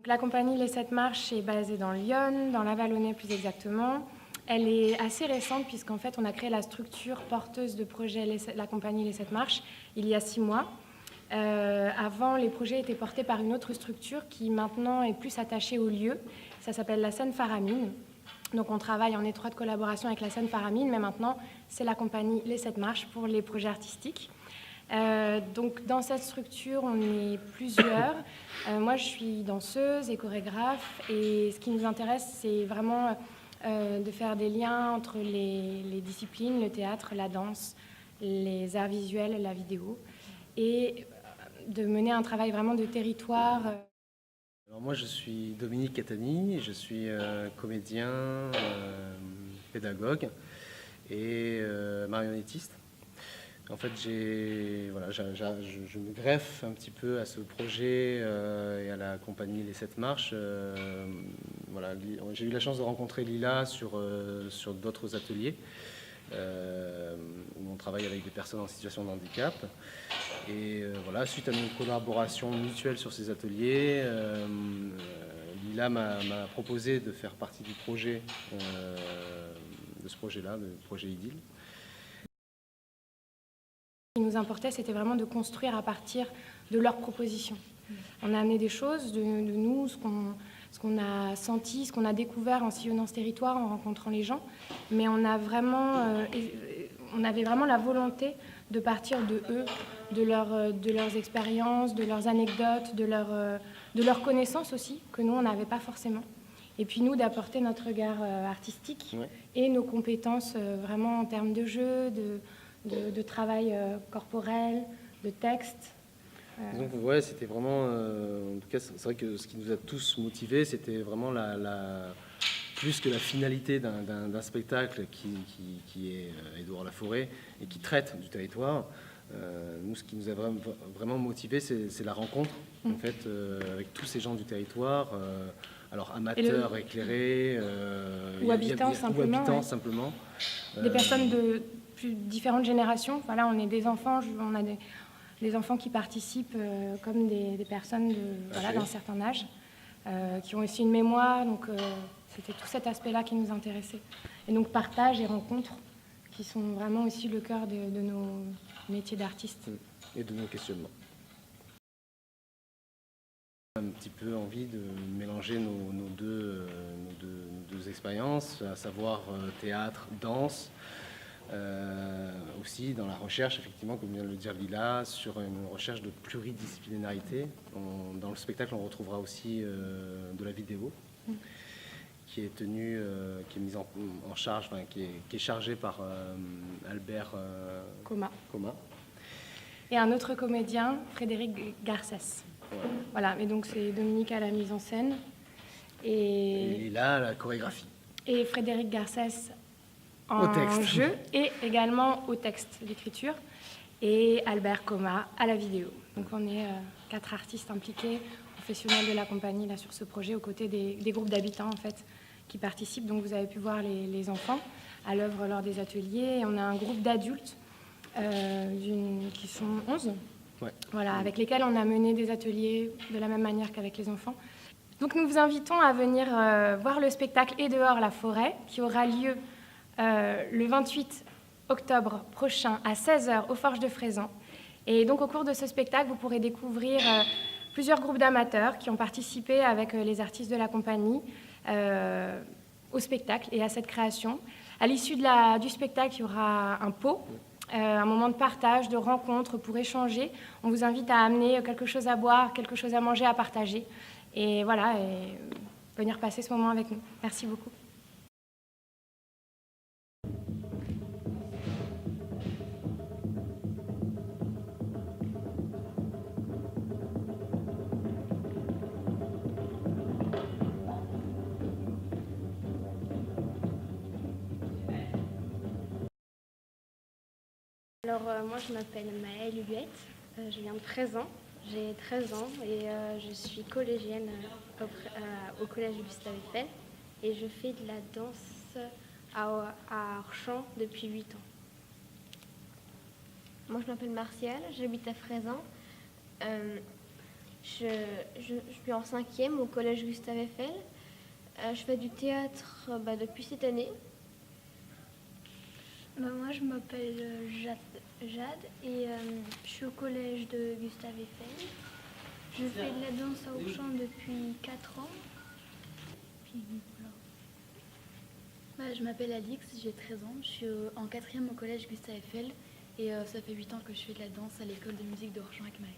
La compagnie Les 7 Marches est basée dans Lyon, dans la Vallonnais plus exactement. Elle est assez récente puisqu'en fait on a créé la structure porteuse de projet la compagnie Les 7 Marches il y a 6 mois. Avant, les projets étaient portés par une autre structure qui maintenant est plus attachée au lieu. Ça s'appelle la Seine-Faramine. Donc on travaille en étroite collaboration avec la Seine-Faramine, mais maintenant c'est la compagnie Les 7 Marches pour les projets artistiques. Donc dans cette structure, on est plusieurs. Moi, je suis danseuse et chorégraphe, et ce qui nous intéresse, c'est vraiment de faire des liens entre les disciplines, le théâtre, la danse, les arts visuels, la vidéo, et de mener un travail vraiment de territoire. Alors moi, je suis Dominique Catani, je suis comédien, pédagogue et marionnettiste. En fait, je me greffe un petit peu à ce projet et à la compagnie Les 7 Marches. Voilà, j'ai eu la chance de rencontrer Lila sur d'autres ateliers où on travaille avec des personnes en situation de handicap. Et voilà, suite à nos collaborations mutuelles sur ces ateliers, Lila m'a proposé de faire partie du projet, de ce projet-là, le projet Idylle. Ce qui nous importait, c'était vraiment de construire à partir de leurs propositions. On a amené des choses de nous, ce qu'on a senti, ce qu'on a découvert en sillonnant ce territoire, en rencontrant les gens, mais on avait vraiment la volonté de partir de eux, de leurs expériences, de leurs anecdotes, de leurs connaissances aussi, que nous, on n'avait pas forcément. Et puis nous, d'apporter notre regard artistique et nos compétences vraiment en termes de jeu, de travail corporel, de texte. Donc ouais, c'était vraiment, en tout cas, c'est vrai que ce qui nous a tous motivés, c'était vraiment plus que la finalité d'un spectacle qui est Édouard Laforêt et qui traite du territoire. Nous, ce qui nous a vraiment motivés, c'est la rencontre en fait, avec tous ces gens du territoire, alors amateurs, éclairés, ou habitants simplement. Des personnes de différentes générations. Voilà, on est des enfants, on a des enfants qui participent comme des personnes d'un certain âge, qui ont aussi une mémoire. Donc c'était tout cet aspect-là qui nous intéressait. Et donc partage et rencontres qui sont vraiment aussi le cœur de nos métiers d'artistes. Et de nos questionnements. Un petit peu envie de mélanger nos deux expériences, à savoir théâtre, danse, aussi dans la recherche, effectivement, comme vient de le dire Lila, sur une recherche de pluridisciplinarité. Dans le spectacle, on retrouvera aussi de la vidéo qui est tenue, qui est mise en charge, enfin, qui est chargée par Albert Coma. Et un autre comédien, Frédéric Garcès. Ouais. Voilà, et donc c'est Dominique à la mise en scène. Et Lila à la chorégraphie. Et Frédéric Garcès en jeu et également au texte, l'écriture. Et Albert Coma à la vidéo. Donc on est 4 artistes impliqués, professionnels de la compagnie là, sur ce projet, aux côtés des groupes d'habitants en fait, qui participent. Donc vous avez pu voir les enfants à l'œuvre lors des ateliers. Et on a un groupe d'adultes qui sont 11, voilà, avec lesquels on a mené des ateliers de la même manière qu'avec les enfants. Donc nous vous invitons à venir voir le spectacle Et dehors la forêt, qui aura lieu le 28 octobre prochain à 16h aux Forges de Frézan. Et donc au cours de ce spectacle, vous pourrez découvrir plusieurs groupes d'amateurs qui ont participé avec les artistes de la compagnie au spectacle et à cette création. À l'issue du spectacle, il y aura un pot, un moment de partage, de rencontre pour échanger. On vous invite à amener quelque chose à boire, quelque chose à manger, à partager. Et voilà, et venir passer ce moment avec nous. Merci beaucoup. Alors moi je m'appelle Maëlle Huguette, je viens de Frézan, j'ai 13 ans et je suis collégienne au collège Gustave Eiffel et je fais de la danse à Orchamps depuis 8 ans. Moi je m'appelle Martial, j'habite à Frézan Je suis en 5e au collège Gustave Eiffel. Je fais du théâtre depuis cette année. Moi, je m'appelle Jade et je suis au collège de Gustave Eiffel. Je fais de la danse à Auchan depuis 4 ans. Puis, voilà. Je m'appelle Alix, j'ai 13 ans. Je suis en 4e au collège Gustave Eiffel et ça fait 8 ans que je fais de la danse à l'école de musique d'Orchamps avec Maëlle.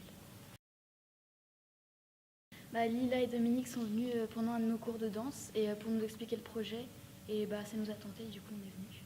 Lila et Dominique sont venus pendant un de nos cours de danse et pour nous expliquer le projet et ça nous a tenté, du coup on est venus.